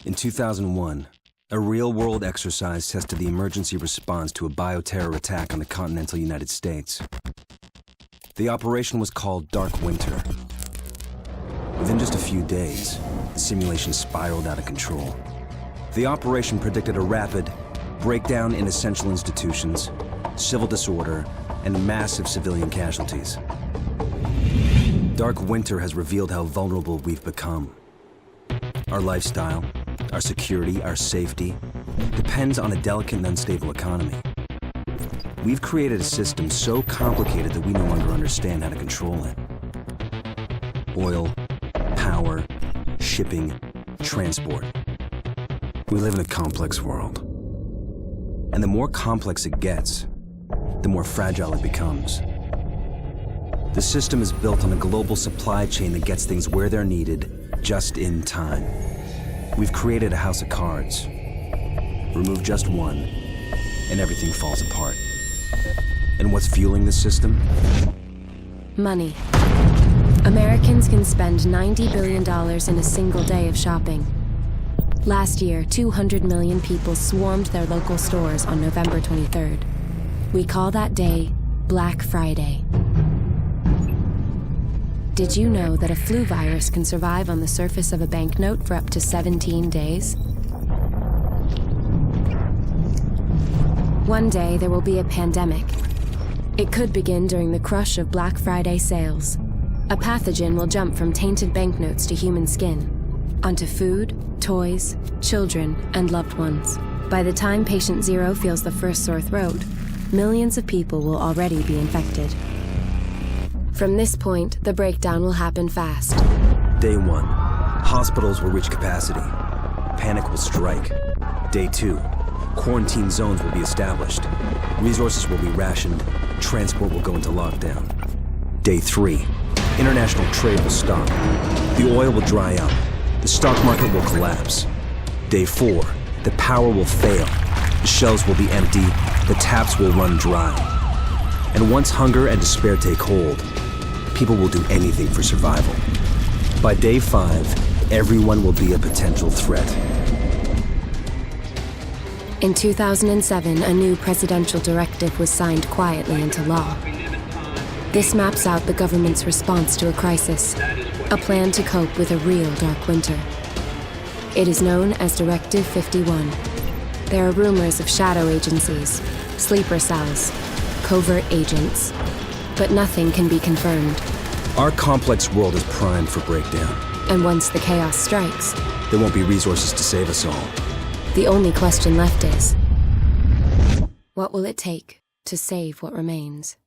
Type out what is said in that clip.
In 2001, a real-world exercise tested the emergency response to a bioterror attack on the continental United States. The operation was called Dark Winter. Within just a few days, the simulation spiraled out of control. The operation predicted a rapid breakdown in essential institutions, civil disorder, and massive civilian casualties. Dark Winter has revealed how vulnerable we've become. Our lifestyle, our security, our safety depends on a delicate and unstable economy. We've created a system so complicated that we no longer understand how to control it. Oil, power, shipping, transport. We live in a complex world. And the more complex it gets, the more fragile it becomes. The system is built on a global supply chain that gets things where they're needed, just in time. We've created a house of cards. Remove just one, and everything falls apart. And what's fueling this system? Money. Americans can spend $90 billion in a single day of shopping. Last year, 200 million people swarmed their local stores on November 23rd. We call that day Black Friday. Did you know that a flu virus can survive on the surface of a banknote for up to 17 days? One day there will be a pandemic. It could begin during the crush of Black Friday sales. A pathogen will jump from tainted banknotes to human skin, onto food, toys, children, and loved ones. By the time patient zero feels the first sore throat, millions of people will already be infected. From this point, the breakdown will happen fast. Day 1, hospitals will reach capacity. Panic will strike. Day 2, quarantine zones will be established. Resources will be rationed. Transport will go into lockdown. Day 3, international trade will stop. The oil will dry up. The stock market will collapse. Day 4, the power will fail. The shelves will be empty. The taps will run dry. And once hunger and despair take hold, people will do anything for survival. By day 5, everyone will be a potential threat. In 2007, a new presidential directive was signed quietly into law. This maps out the government's response to a crisis, a plan to cope with a real dark winter. It is known as Directive 51. There are rumors of shadow agencies, sleeper cells, covert agents, but nothing can be confirmed. Our complex world is primed for breakdown. And once the chaos strikes, there won't be resources to save us all. The only question left is, what will it take to save what remains?